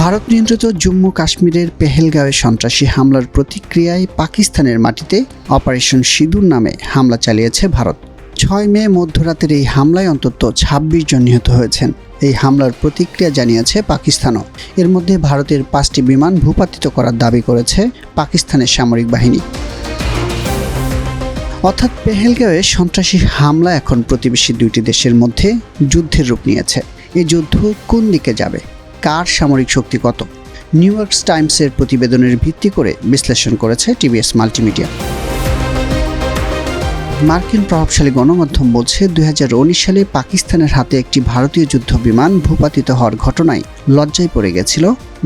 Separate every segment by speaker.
Speaker 1: ভারত নিয়ন্ত্রিত জম্মু কাশ্মীরের পেহেলগাঁওয়ে সন্ত্রাসী হামলার প্রতিক্রিয়ায় পাকিস্তানের মাটিতে অপারেশন সিঁদুর নামে হামলা চালিয়েছে ভারত। 6 মে মধ্যরাতের এই হামলায় অন্তত 26 জন নিহত হয়েছেন। এই হামলার প্রতিক্রিয়া জানিয়েছে পাকিস্তানও। এর মধ্যে ভারতের 5টি বিমান ভূপাতিত করার দাবি করেছে পাকিস্তানের সামরিক বাহিনী। অর্থাৎ পেহেলগাঁওয়ে সন্ত্রাসী হামলা এখন প্রতিবেশী দুইটি দেশের মধ্যে যুদ্ধের রূপ নিয়েছে। এই যুদ্ধ কোন দিকে যাবে, কার সামরিক শক্তি কত, নিউ ইয়র্ক টাইমসের প্রতিবেদনের ভিত্তি করে বিশ্লেষণ করেছে টিভিএস মাল্টিমিডিয়া। মার্কিন প্রভাবশালী গণমাধ্যম বলছে 2019 সালে পাকিস্তানের হাতে একটি ভারতীয় যুদ্ধ বিমান ভূপাতিত হওয়ার ঘটনায় লজ্জায় পড়ে গেছিল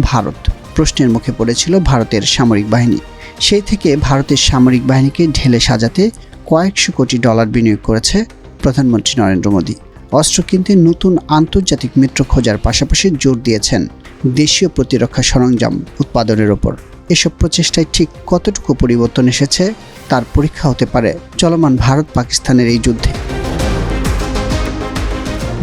Speaker 1: ভারত। প্রশ্নের মুখে পড়েছিল ভারতের সামরিক বাহিনী। সেই থেকে ভারতের সামরিক বাহিনীকে ঢেলে সাজাতে কয়েকশো কোটি ডলার বিনিয়োগ করেছে প্রধানমন্ত্রী নরেন্দ্র মোদী। অস্ত্র কিনতে নতুন আন্তর্জাতিক মিত্র খোঁজার পাশাপাশি জোর দিয়েছেন দেশীয় প্রতিরক্ষা সরঞ্জাম উৎপাদনের ওপর। এসব প্রচেষ্টায় ঠিক কতটুকু পরিবর্তন এসেছে তার পরীক্ষা হতে পারে চলমান ভারত পাকিস্তানের এই যুদ্ধে।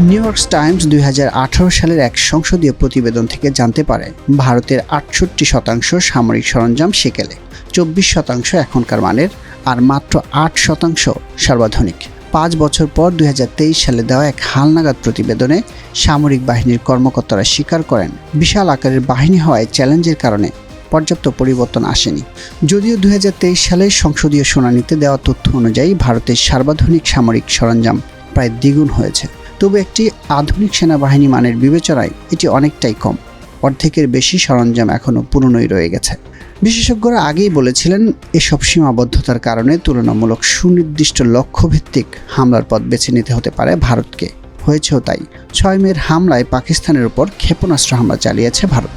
Speaker 1: নিউ ইয়র্ক টাইমস 2018 সালের এক সংসদীয় প্রতিবেদন থেকে জানতে পারে ভারতের 68% সামরিক সরঞ্জাম সেকেলে, 24% এখনকার মানের, আর মাত্র 8% সর্বাধুনিক। 5 বছর পর 2023 সালে দেওয়া এক হালনাগাদ প্রতিবেদনে সামরিক বাহিনীর কর্মকর্তারা স্বীকার করেন বিশাল আকারের বাহিনী হওয়ায় চ্যালেঞ্জের কারণে পর্যাপ্ত পরিবর্তন আসেনি। যদিও 2023 সালে সংসদীয় শুনানিতে দেওয়া তথ্য অনুযায়ী ভারতের সর্বাধুনিক সামরিক সরঞ্জাম প্রায় দ্বিগুণ হয়েছে, তবে একটি আধুনিক সেনাবাহিনী মানের বিবেচনায় এটি অনেকটাই কম। অর্ধেকের বেশি সরঞ্জাম এখনও পুরনোই রয়ে গেছে। বিশেষজ্ঞরা আগেই বলেছিলেন এসব সীমাবদ্ধতার কারণে তুলনামূলক সুনির্দিষ্ট লক্ষ্যভিত্তিক হামলার পথ বেছে নিতে হতে পারে ভারতকে। হয়েছেও তাই। 6 মের হামলায় পাকিস্তানের উপর ক্ষেপণাস্ত্র হামলা চালিয়েছে ভারত।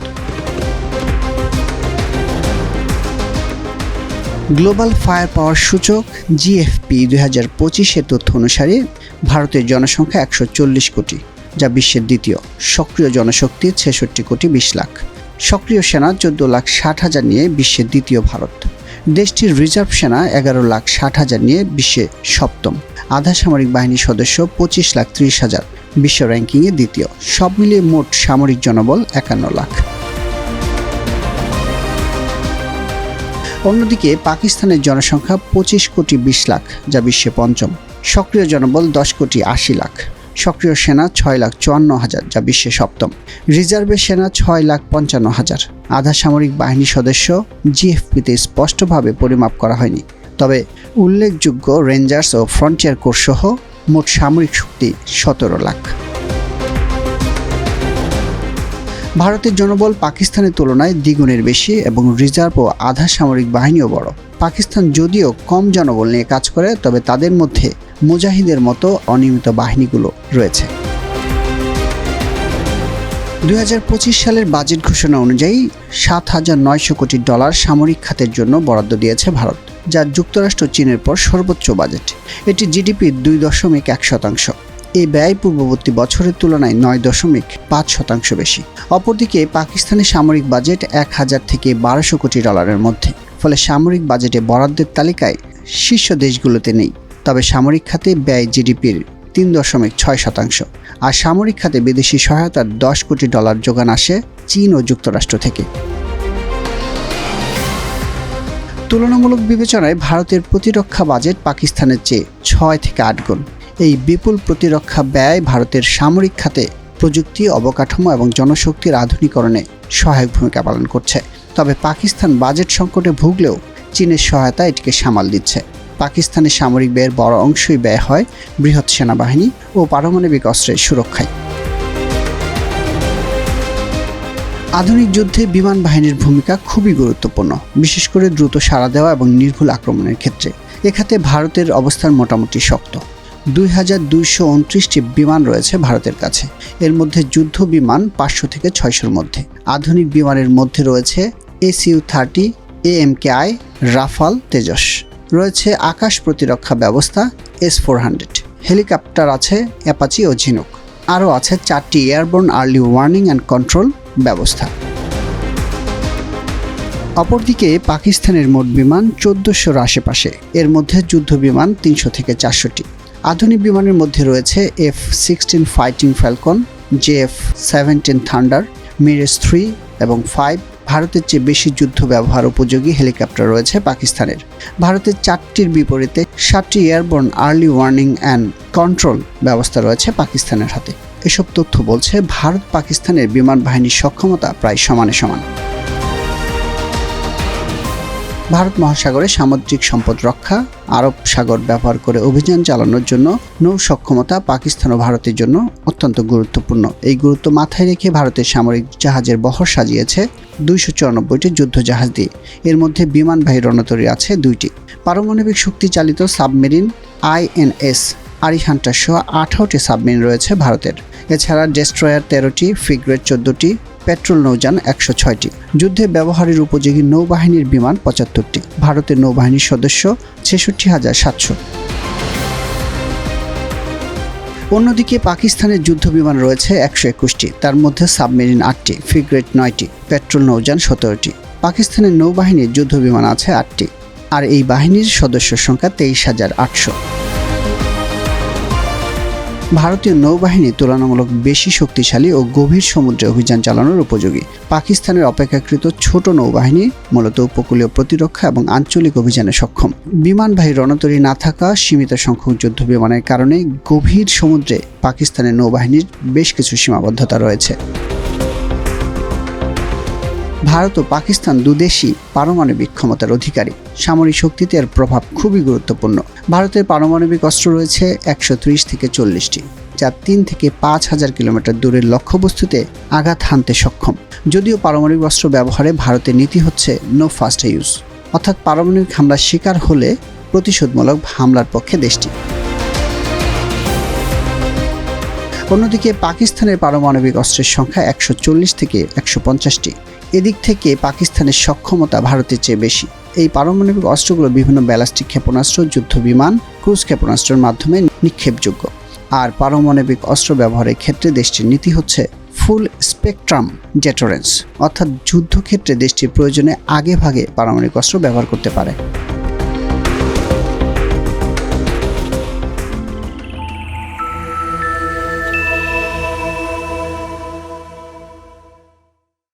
Speaker 1: গ্লোবাল ফায়ার পাওয়ার সূচক জিএফপি 2025-এর তথ্য অনুসারে ভারতের জনসংখ্যা 140 কোটি, যা বিশ্বের দ্বিতীয়। সক্রিয় জনশক্তি 66 কোটি 20 লাখ। সক্রিয় সেনা 14,60,000 নিয়ে বিশ্বের দ্বিতীয় ভারত। দেশটির রিজার্ভ সেনা 11,60,000 নিয়ে বিশ্বে সপ্তম। আধা সামরিক বাহিনীর সদস্য 25,30,000, বিশ্ব র্যাঙ্কিংয়ে দ্বিতীয়। সব মিলিয়ে মোট সামরিক জনবল 51 লাখ। অন্যদিকে পাকিস্তানের জনসংখ্যা 25 কোটি 20 লাখ, যা বিশ্বে পঞ্চম। সক্রিয় জনবল 10 কোটি 80 লাখ। সক্রিয় সেনা 6,54,000, যা বিশ্বে সপ্তম। রিজার্ভের সেনা 6,55,000। আধা সামরিক বাহিনীর সদস্য জিএফপিতে স্পষ্টভাবে পরিমাপ করা হয়নি, তবে উল্লেখযোগ্য রেঞ্জার্স ও ফ্রন্টিয়ার কোর সহ মোট সামরিক শক্তি 17 লাখ। ভারতের জনবল পাকিস্তানের তুলনায় দ্বিগুণের বেশি এবং রিজার্ভ ও আধা সামরিক বাহিনীও বড়। পাকিস্তান যদিও কম জনবল নিয়ে কাজ করে, তবে তাদের মধ্যে মুজাহিদের মতো অনিয়মিত বাহিনীগুলো রয়েছে। 2025 সালের বাজেট ঘোষণা অনুযায়ী 7,900 কোটি ডলার সামরিক খাতের জন্য বরাদ্দ দিয়েছে ভারত, যা যুক্তরাষ্ট্র চীনের পর সর্বোচ্চ বাজেট। এটি জিডিপির 2.1%। এই ব্যয় পূর্ববর্তী বছরের তুলনায় 9.5% বেশি। অপরদিকে পাকিস্তানের সামরিক বাজেট 1,000 থেকে 1,200 কোটি ডলারের মধ্যে। ফলে সামরিক বাজেটে বরাদ্দের তালিকায় শীর্ষ দেশগুলোতে নেই। তবে সামরিক খাতে ব্যয় জিডিপির 3.6%, আর সামরিক খাতে বিদেশি সহায়তার 10 কোটি ডলার যোগান আসে চীন ও যুক্তরাষ্ট্র থেকে। তুলনামূলক বিবেচনায় ভারতের প্রতিরক্ষা বাজেট পাকিস্তানের চেয়ে 6 থেকে 8 গুণ। এই বিপুল প্রতিরক্ষা ব্যয় ভারতের সামরিক খাতে প্রযুক্তি, অবকাঠামো এবং জনশক্তির আধুনিকরণে সহায়ক ভূমিকা পালন করছে। তবে পাকিস্তান বাজেট সংকটে ভুগলেও চীনের সহায়তা এটিকে সামাল দিচ্ছে। পাকিস্তানের সামরিক ব্যয়ের বড় অংশই ব্যয় হয় বৃহৎ সেনাবাহিনী ও পারমাণবিক অস্ত্রের সুরক্ষায়। আধুনিক যুদ্ধে বিমান বাহিনীর ভূমিকা খুবই গুরুত্বপূর্ণ, বিশেষ করে দ্রুত সাড়া দেওয়া এবং নির্ভুল আক্রমণের ক্ষেত্রে। এখানে ভারতের অবস্থান মোটামুটি শক্ত। 2,229টি বিমান রয়েছে ভারতের কাছে। এর মধ্যে যুদ্ধ বিমান 500 থেকে 600-র মধ্যে। আধুনিক বিমানের মধ্যে রয়েছে SU-30, AMKI, রাফাল, তেজস। রয়েছে আকাশ প্রতিরক্ষা ব্যবস্থা S-400। হেলিকপ্টার আছে অ্যাপাচি ও ঝিনুক। আরও আছে 4টি airborne early warning and control ব্যবস্থা। অপরদিকে পাকিস্তানের মোট বিমান 1400-র আশেপাশে। এর মধ্যে যুদ্ধ বিমান 300 থেকে 400টি। আধুনিক বিমানের মধ্যে রয়েছে F-16 fighting Falcon, JF-17 thunder, মিরাজ-3 এবং 5 ভারতের চেয়ে বেশি যুদ্ধ ব্যবহার উপযোগী হেলিকপ্টার রয়েছে পাকিস্তানের। ভারতের 4টির বিপরীতে 7টি airborne early warning and control ব্যবস্থা রয়েছে পাকিস্তানের হাতে। এসব তথ্য বলছে ভারত পাকিস্তানের বিমান বাহিনীর সক্ষমতা প্রায় সমানে সমান। ভারত মহাসাগরে সামুদ্রিক সম্পদ রক্ষা, আরব সাগর ব্যবহার করে অভিযান চালানোর জন্য নৌ সক্ষমতা পাকিস্তান ও ভারতের জন্য অত্যন্ত গুরুত্বপূর্ণ। এই গুরুত্ব মাথায় রেখে ভারতের সামরিক জাহাজের বহর সাজিয়েছে 294টি যুদ্ধ জাহাজ দিয়ে। এর মধ্যে বিমানবাহী রণতরী আছে 2টি। পারমাণবিক শক্তি চালিত সাবমেরিন INS আরিহান্টার সহ 18টি সাবমেরিন রয়েছে ভারতের। এছাড়া ডেস্ট্রয়ার 13টি, ফ্রিগেট 14টি, পেট্রোল নৌযান 106টি। যুদ্ধে ব্যবহারের উপযোগী নৌবাহিনীর বিমান 75টি। ভারতের নৌবাহিনীর সদস্য 66,700। অন্যদিকে পাকিস্তানের যুদ্ধ বিমান রয়েছে 121টি, তার মধ্যে সাবমেরিন 8টি, ফ্রিগেট 9টি, পেট্রোল নৌযান 17টি। পাকিস্তানের নৌবাহিনীর যুদ্ধ বিমান আছে 8টি, আর এই বাহিনীর সদস্য সংখ্যা 23,800। ভারতীয় নৌবাহিনী তুলনামূলক বেশি শক্তিশালী ও গভীর সমুদ্রে অভিযান চালানোর উপযোগী। পাকিস্তানের অপেক্ষাকৃত ছোট নৌবাহিনী মূলত উপকূলীয় প্রতিরক্ষা এবং আঞ্চলিক অভিযানে সক্ষম। বিমানবাহী রণতরী না থাকা সীমিত সংখ্যক যুদ্ধ বিমানের কারণে গভীর সমুদ্রে পাকিস্তানের নৌবাহিনীর বেশ কিছু সীমাবদ্ধতা রয়েছে। ভারত ও পাকিস্তান দুদেশই পারমাণবিক ক্ষমতার অধিকারী। সামরিক শক্তিতে এর প্রভাব খুবই গুরুত্বপূর্ণ। ভারতের পারমাণবিক অস্ত্র রয়েছে 130 থেকে 40টি, যা 3 থেকে 5,000 কিলোমিটার দূরের লক্ষ্যবস্তুতে আঘাত হানতে সক্ষম। যদিও পারমাণবিক অস্ত্র ব্যবহারে ভারতের নীতি হচ্ছে নো ফার্স্ট ইউজ, অর্থাৎ পারমাণবিক হামলার শিকার হলে প্রতিশোধমূলক হামলার পক্ষে দেশটি। অন্যদিকে পাকিস্তানের পারমাণবিক অস্ত্রের সংখ্যা 140 থেকে 150টি। এদিক থেকে পাকিস্তানের সক্ষমতা ভারতের চেয়ে বেশি। এই পারমাণবিক অস্ত্রগুলো বিভিন্ন ব্যালিস্টিক ক্ষেপণাস্ত্র, যুদ্ধ বিমান, ক্রুজ ক্ষেপণাস্ত্রের মাধ্যমে নিক্ষেপযোগ্য। আর পারমাণবিক অস্ত্র ব্যবহারের ক্ষেত্রে দেশটির নীতি হচ্ছে ফুল স্পেকট্রাম ডেটোরেন্স, অর্থাৎ যুদ্ধক্ষেত্রে দেশটির প্রয়োজনে আগে ভাগে পারমাণবিক অস্ত্র ব্যবহার করতে পারে।